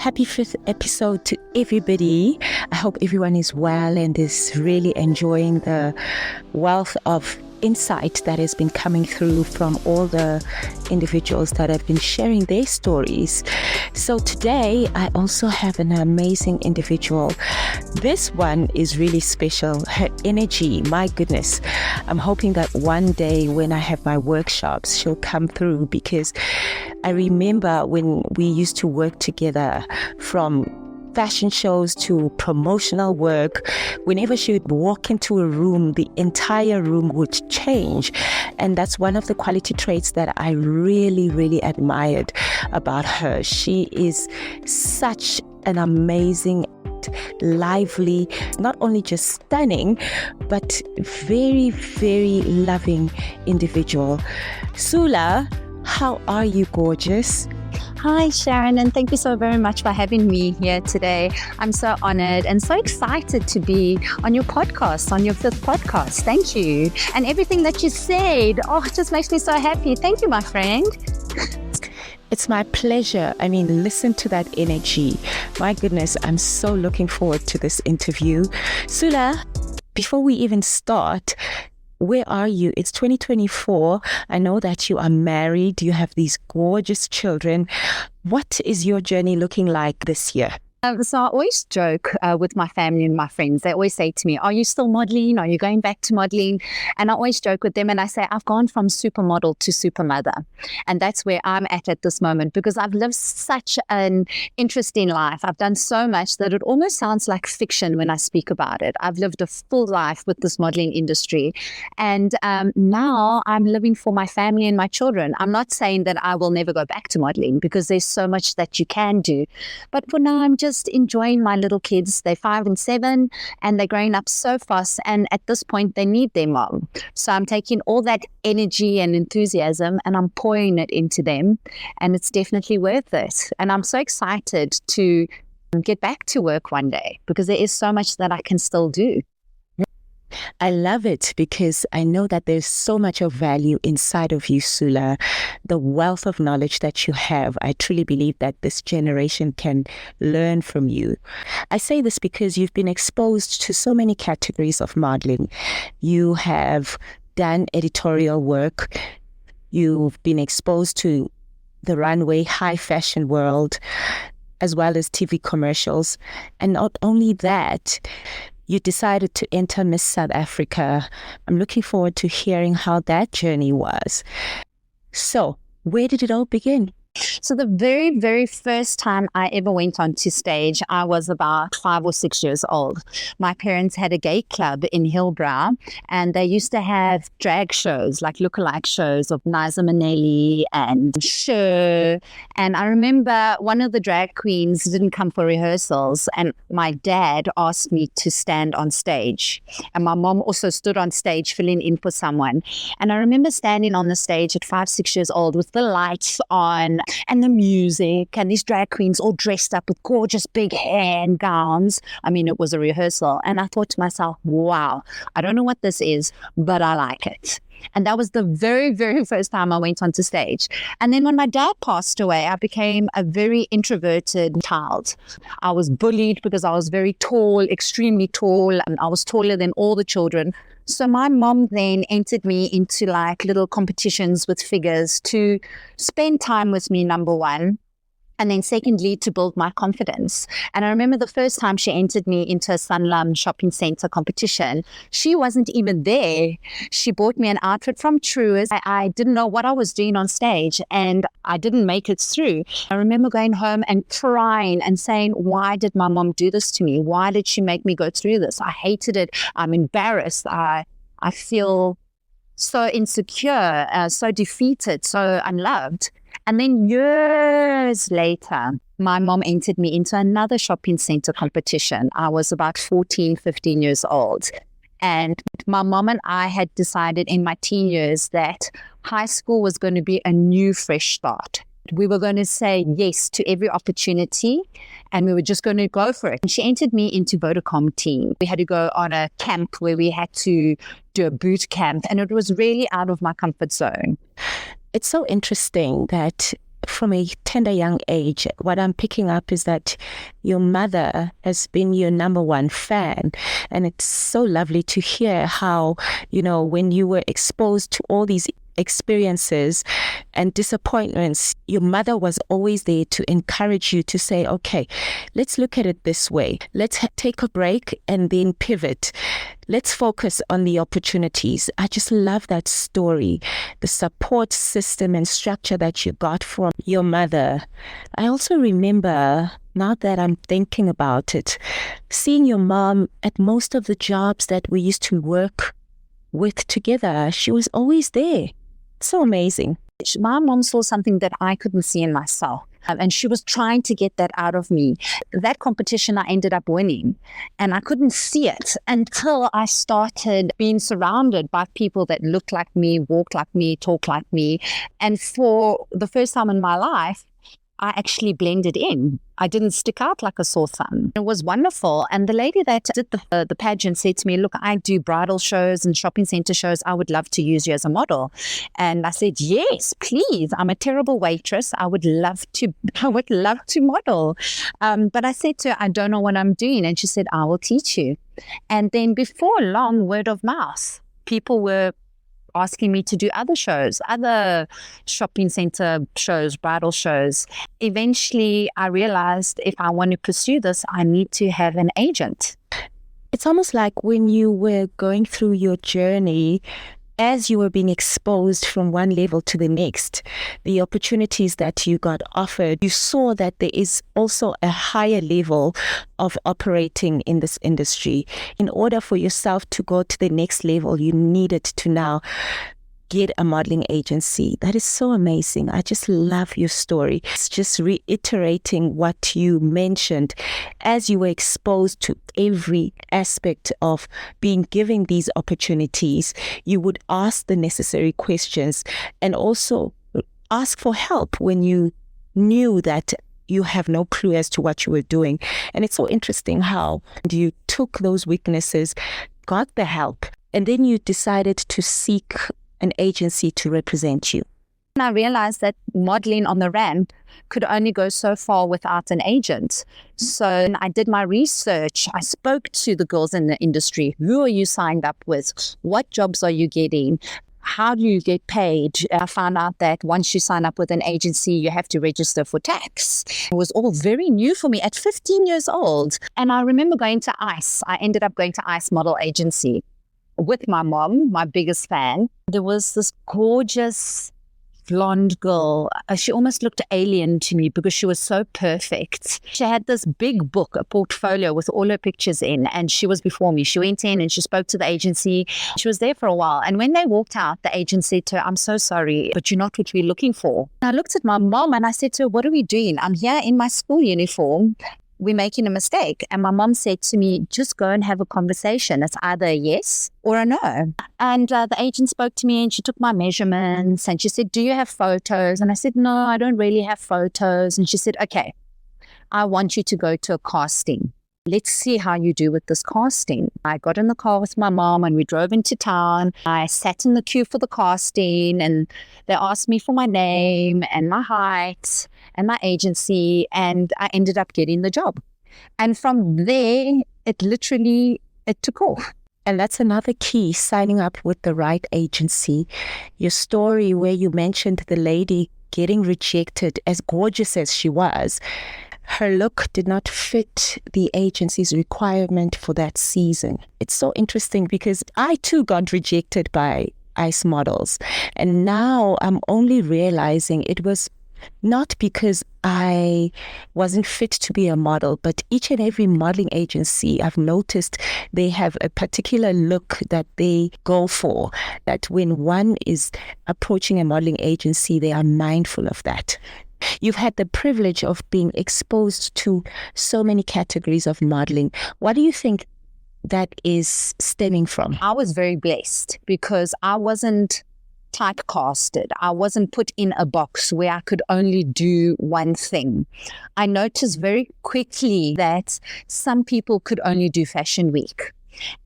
Happy 5th episode to everybody. I hope everyone is well and is really enjoying the wealth of insight that has been coming through from all the individuals that have been sharing their stories. So today I also have an amazing individual. This one is really special. Her energy, my goodness. I'm hoping that one day when I have my workshops, she'll come through, because I remember when we used to work together, from fashion shows to promotional work, whenever she would walk into a room, the entire room would change. And that's one of the quality traits that I really, really admired about her. She is such an amazing, lively, not only just stunning, but very, very loving individual. Soula, how are you, gorgeous? Hi, Sharon, and thank you so very much for having me here today. I'm so honored and so excited to be on your podcast, on your 5th podcast. Thank you. And everything that you said, it just makes me so happy. Thank you, my friend. It's my pleasure. I mean, listen to that energy. My goodness, I'm so looking forward to this interview. Soula, before we even start, where are you? It's 2024. I know that you are married. You have these gorgeous children. What is your journey looking like this year? So I always joke with my family and my friends. They always say to me, are you still modeling? Are you going back to modeling? And I always joke with them and I say, I've gone from supermodel to supermother. And that's where I'm at this moment, because I've lived such an interesting life. I've done so much that it almost sounds like fiction when I speak about it. I've lived a full life with this modeling industry. And now I'm living for my family and my children. I'm not saying that I will never go back to modeling, because there's so much that you can do. But for now, I'm just enjoying my little kids. They're 5 and 7 and they're growing up so fast, and at this point they need their mom. So I'm taking all that energy and enthusiasm and I'm pouring it into them, and it's definitely worth it. And I'm so excited to get back to work one day, because there is so much that I can still do. I love it, because I know that there's so much of value inside of you, Soula. The wealth of knowledge that you have, I truly believe that this generation can learn from you. I say this because you've been exposed to so many categories of modeling. You have done editorial work. You've been exposed to the runway, high fashion world, as well as TV commercials. And not only that, you decided to enter Miss South Africa. I'm looking forward to hearing how that journey was. So, where did it all begin? So the very, very first time I ever went onto stage, I was about 5 or 6 years old. My parents had a gay club in Hillbrow, and they used to have drag shows, like lookalike shows of Liza Minnelli and Cher. And I remember one of the drag queens didn't come for rehearsals, and my dad asked me to stand on stage. And my mom also stood on stage filling in for someone. And I remember standing on the stage at 5, 6 years old with the lights on and the music, and these drag queens all dressed up with gorgeous big hair and gowns. I mean, it was a rehearsal. And I thought to myself, wow, I don't know what this is, but I like it. And that was the very, very first time I went onto stage. And then when my dad passed away, I became a very introverted child. I was bullied because I was very tall, extremely tall, and I was taller than all the children. So my mom then entered me into like little competitions with figures to spend time with me, number one. And then secondly, to build my confidence. And I remember the first time she entered me into a Sanlam shopping center competition, she wasn't even there. She bought me an outfit from Truist. I didn't know what I was doing on stage, and I didn't make it through. I remember going home and crying and saying, why did my mom do this to me? Why did she make me go through this? I hated it. I'm embarrassed. I feel so insecure, so defeated, so unloved. And then years later, my mom entered me into another shopping center competition. I was about 14, 15 years old. And my mom and I had decided in my teen years that high school was going to be a new, fresh start. We were going to say yes to every opportunity, and we were just going to go for it. And she entered me into Vodacom team. We had to go on a camp where we had to do a boot camp, and it was really out of my comfort zone. It's so interesting that from a tender young age, what I'm picking up is that your mother has been your number one fan. And it's so lovely to hear how, when you were exposed to all these experiences and disappointments, your mother was always there to encourage you to say, okay, let's look at it this way. Let's take a break and then pivot. Let's focus on the opportunities. I just love that story, the support system and structure that you got from your mother. I also remember, now that I'm thinking about it, seeing your mom at most of the jobs that we used to work with together. She was always there. So amazing. My mom saw something that I couldn't see in myself. And she was trying to get that out of me. That competition I ended up winning. And I couldn't see it until I started being surrounded by people that looked like me, walked like me, talked like me. And for the first time in my life, I actually blended in. I didn't stick out like a sore thumb. It was wonderful. And the lady that did the pageant said to me, look, I do bridal shows and shopping center shows. I would love to use you as a model. And I said, yes, please. I'm a terrible waitress. I would love to model. But I said to her, I don't know what I'm doing. And she said, I will teach you. And then before long, word of mouth, people were asking me to do other shows, other shopping center shows, bridal shows. Eventually, I realized if I want to pursue this, I need to have an agent. It's almost like when you were going through your journey, as you were being exposed from one level to the next, the opportunities that you got offered, you saw that there is also a higher level of operating in this industry. In order for yourself to go to the next level, you needed to now get a modeling agency. That is so amazing. I just love your story. It's just reiterating what you mentioned. As you were exposed to every aspect of being given these opportunities, you would ask the necessary questions and also ask for help when you knew that you have no clue as to what you were doing. And it's so interesting how you took those weaknesses, got the help, and then you decided to seek an agency to represent you. And I realized that modeling on the ramp could only go so far without an agent. So I did my research. I spoke to the girls in the industry. Who are you signed up with? What jobs are you getting? How do you get paid? I found out that once you sign up with an agency, you have to register for tax. It was all very new for me at 15 years old. And I remember going to ICE. I ended up going to ICE Model Agency with my mom, my biggest fan. There was this gorgeous blonde girl. She almost looked alien to me because she was so perfect. She had this big book, a portfolio with all her pictures in, and she was before me. She went in and she spoke to the agency. She was there for a while. And when they walked out, the agent said to her, I'm so sorry, but you're not what we're looking for. And I looked at my mom and I said to her, what are we doing? I'm here in my school uniform. We're making a mistake. And my mom said to me, just go and have a conversation. It's either a yes or a no. And the agent spoke to me and she took my measurements and she said, do you have photos? And I said, no, I don't really have photos. And she said, okay, I want you to go to a casting. Let's see how you do with this casting. I got in the car with my mom and we drove into town. I sat in the queue for the casting and they asked me for my name and my height and my agency, and I ended up getting the job. And from there, it took off. And that's another key, signing up with the right agency. Your story where you mentioned the lady getting rejected, as gorgeous as she was, her look did not fit the agency's requirement for that season. It's so interesting because I too got rejected by ICE models. And now I'm only realizing it was not because I wasn't fit to be a model, but each and every modeling agency, I've noticed they have a particular look that they go for, that when one is approaching a modeling agency, they are mindful of that. You've had the privilege of being exposed to so many categories of modeling. What do you think that is stemming from? I was very blessed because I wasn't typecasted. I wasn't put in a box where I could only do one thing. I noticed very quickly that some people could only do Fashion Week.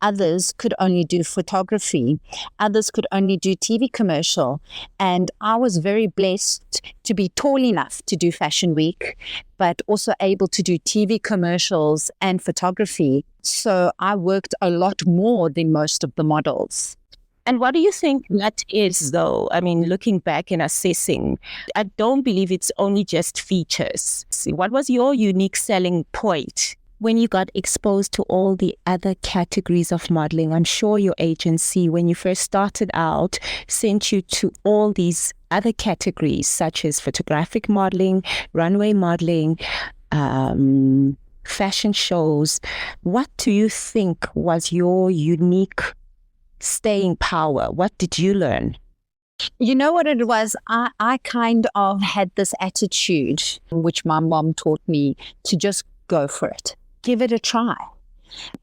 Others could only do photography. Others could only do TV commercial. And I was very blessed to be tall enough to do Fashion Week, but also able to do TV commercials and photography. So I worked a lot more than most of the models. And what do you think that is, though? I mean, looking back and assessing, I don't believe it's only just features. What was your unique selling point when you got exposed to all the other categories of modeling? I'm sure your agency, when you first started out, sent you to all these other categories, such as photographic modeling, runway modeling, fashion shows. What do you think was your unique staying power? What did you learn? You know what it was? I kind of had this attitude, which my mom taught me, to just go for it. Give it a try.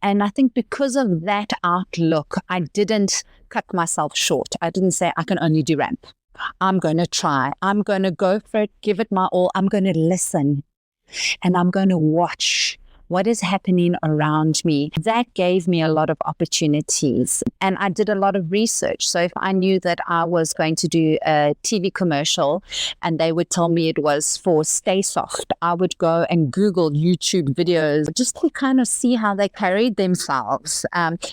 And I think because of that outlook, I didn't cut myself short. I didn't say I can only do ramp. I'm going to try. I'm going to go for it, give it my all. I'm going to listen and I'm going to watch what is happening around me. That gave me a lot of opportunities. And I did a lot of research. So if I knew that I was going to do a TV commercial and they would tell me it was for Stay Soft, I would go and Google YouTube videos just to kind of see how they carried themselves.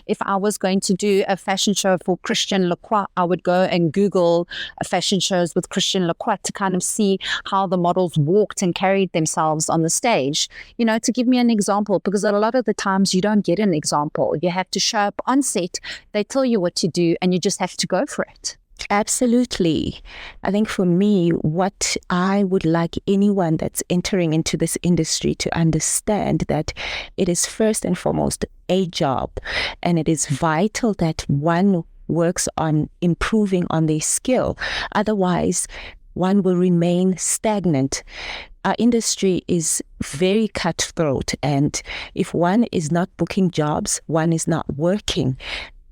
If I was going to do a fashion show for Christian Lacroix, I would go and Google fashion shows with Christian Lacroix to kind of see how the models walked and carried themselves on the stage. You know, to give me an example, because a lot of the times you don't get an example. You have to show up on set, they tell you what to do, and you just have to go for it. Absolutely. I think for me, what I would like anyone that's entering into this industry to understand that it is first and foremost a job, and it is vital that one works on improving on their skill. Otherwise, one will remain stagnant. Our industry is very cutthroat, and if one is not booking jobs, one is not working,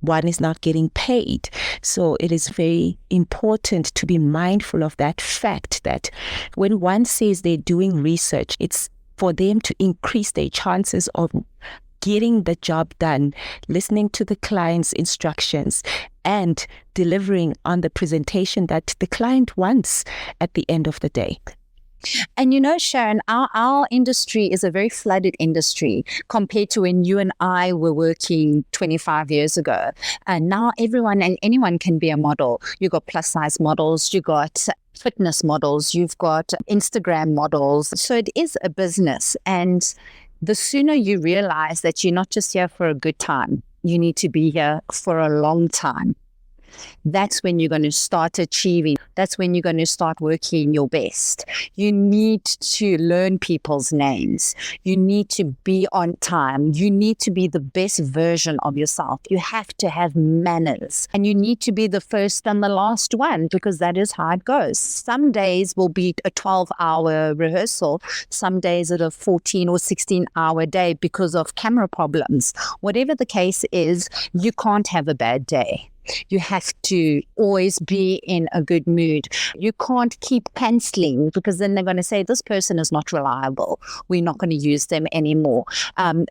one is not getting paid. So it is very important to be mindful of that fact that when one says they're doing research, it's for them to increase their chances of getting the job done, listening to the client's instructions, and delivering on the presentation that the client wants at the end of the day. And you know, Sharon, our industry is a very flooded industry compared to when you and I were working 25 years ago. And now everyone and anyone can be a model. You got plus size models, you got fitness models, you've got Instagram models. So it is a business. And the sooner you realize that you're not just here for a good time, you need to be here for a long time. That's when you're going to start achieving. That's when you're going to start working your best. You need to learn people's names. You need to be on time. You need to be the best version of yourself. You have to have manners. And you need to be the first and the last one, because that is how it goes. Some days will be a 12-hour rehearsal. Some days at a 14 or 16-hour day because of camera problems. Whatever the case is, you can't have a bad day. You have to always be in a good mood. You can't keep cancelling, because then they're going to say, this person is not reliable. We're not going to use them anymore.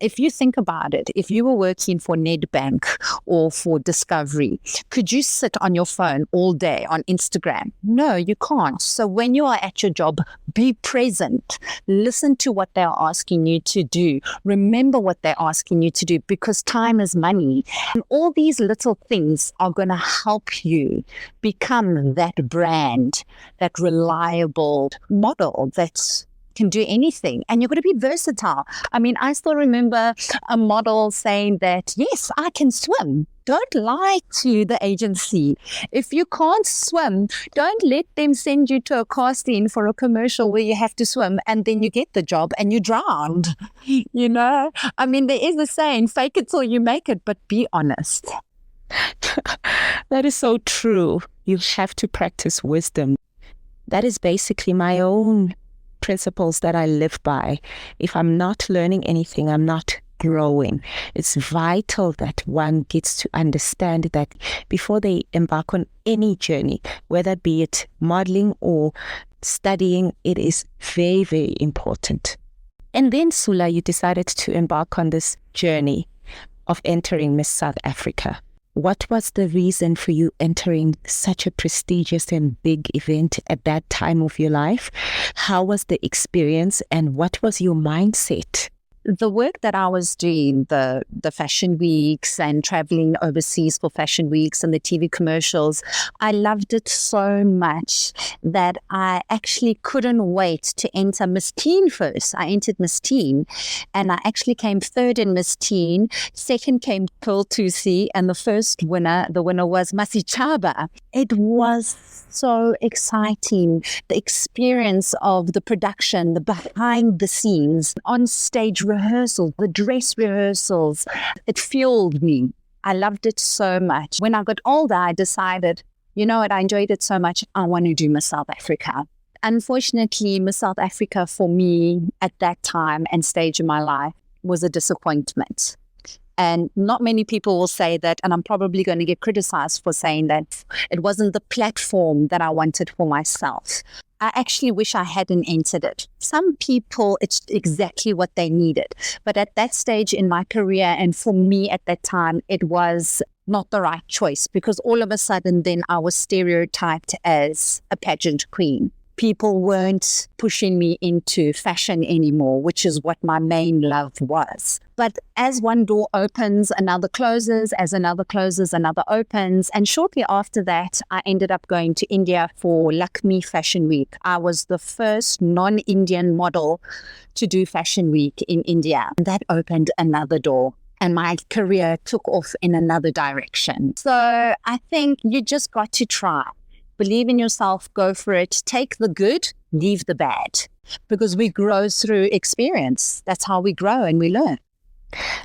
If you think about it, if you were working for Nedbank or for Discovery, could you sit on your phone all day on Instagram? No, you can't. So when you are at your job, be present. Listen to what they're asking you to do. Remember what they're asking you to do, because time is money. And all these little things are going to help you become that brand, that reliable model that can do anything. And you're going to be versatile. I mean, I still remember a model saying that, yes, I can swim. Don't lie to the agency. If you can't swim, don't let them send you to a casting for a commercial where you have to swim and then you get the job and you drowned. You know, I mean, there is a saying, fake it till you make it, but be honest. That is so true. You have to practice wisdom. That is basically my own principles that I live by. If I'm not learning anything, I'm not growing. It's vital that one gets to understand that before they embark on any journey, whether be it modeling or studying, it is very, very important. And then, Soula, you decided to embark on this journey. of entering Miss South Africa. What was the reason for you entering such a prestigious and big event at that time of your life? How was the experience and what was your mindset? The work that I was doing, the fashion weeks and traveling overseas for fashion weeks and the TV commercials, I loved it so much that I actually couldn't wait to enter Miss Teen first. I entered Miss Teen and I actually came third in Miss Teen. Second came Pearl Tusi and the winner was Masichaba. It was so exciting. The experience of the production, the behind the scenes, on stage rehearsals, the dress rehearsals, it fueled me. I loved it so much. When I got older, I decided, you know what, I enjoyed it so much, I want to do Miss South Africa. Unfortunately, Miss South Africa for me at that time and stage in my life was a disappointment. And not many people will say that, and I'm probably going to get criticized for saying that it wasn't the platform that I wanted for myself. I actually wish I hadn't entered it. Some people, it's exactly what they needed. But at that stage in my career, and for me at that time, it was not the right choice because all of a sudden then I was stereotyped as a pageant queen. People weren't pushing me into fashion anymore, which is what my main love was. But as one door opens, another closes. As another closes, another opens. And shortly after that, I ended up going to India for Lakme Fashion Week. I was the first non-Indian model to do Fashion Week in India. And that opened another door. And my career took off in another direction. So I think you just got to try. Believe in yourself, go for it. Take the good, leave the bad. Because we grow through experience. That's how we grow and we learn.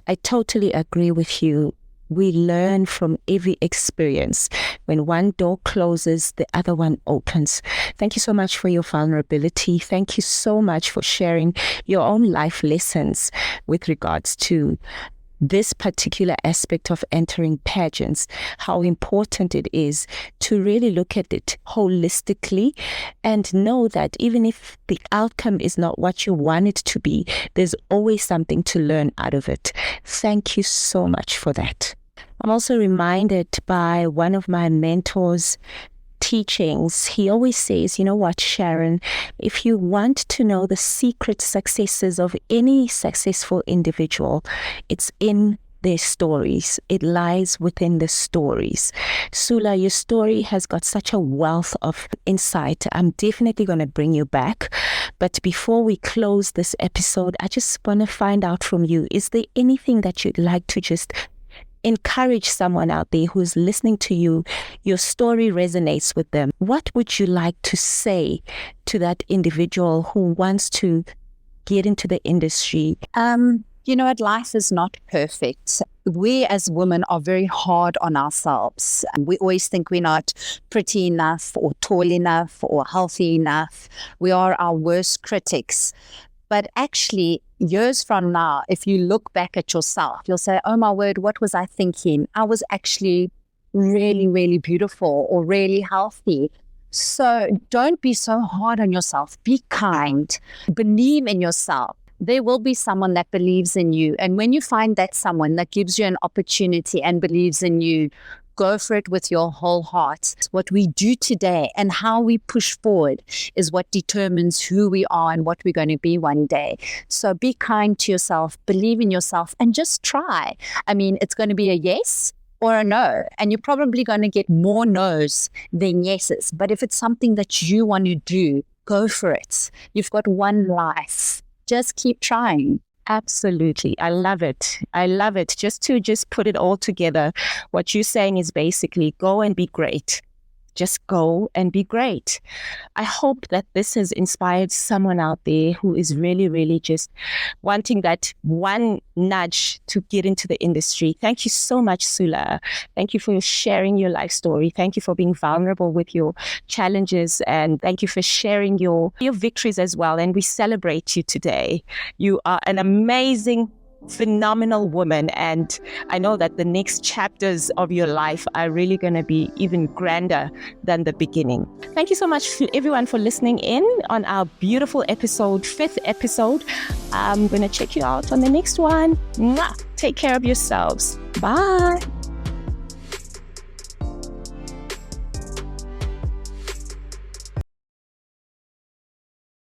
I totally agree with you. We learn from every experience. When one door closes, the other one opens. Thank you so much for your vulnerability. Thank you so much for sharing your own life lessons with regards to this particular aspect of entering pageants, how important it is to really look at it holistically and know that even if the outcome is not what you want it to be, there's always something to learn out of it. Thank you so much for that. I'm also reminded by one of my mentors' teachings. He always says, you know what, Sharon, if you want to know the secret successes of any successful individual, it's in their stories. It lies within the stories. Soula, your story has got such a wealth of insight. I'm definitely going to bring you back. But before we close this episode, I just want to find out from you, is there anything that you'd like to just encourage someone out there who's listening to you, your story resonates with them? What would you like to say to that individual who wants to get into the industry? You know what? Life is not perfect. We as women are very hard on ourselves. We always think we're not pretty enough or tall enough or healthy enough. We are our worst critics. But actually, years from now, if you look back at yourself, you'll say, oh my word, what was I thinking? I was actually really, really beautiful or really healthy. So don't be so hard on yourself. Be kind. Believe in yourself. There will be someone that believes in you. And when you find that someone that gives you an opportunity and believes in you, go for it with your whole heart. What we do today and how we push forward is what determines who we are and what we're going to be one day. So be kind to yourself, believe in yourself, and just try. I mean, it's going to be a yes or a no, and you're probably going to get more no's than yeses. But if it's something that you want to do, go for it. You've got one life. Just keep trying. Absolutely. I love it. I love it. Just to put it all together, what you're saying is basically go and be great. Just go and be great. I hope that this has inspired someone out there who is really, really just wanting that one nudge to get into the industry. Thank you so much, Soula. Thank you for sharing your life story. Thank you for being vulnerable with your challenges. And thank you for sharing your victories as well. And we celebrate you today. You are an amazing phenomenal woman, and I know that the next chapters of your life are really going to be even grander than the beginning. Thank you so much to everyone for listening in on our beautiful episode, 5th episode. I'm going to check you out on the next one. Mwah! Take care of yourselves. Bye.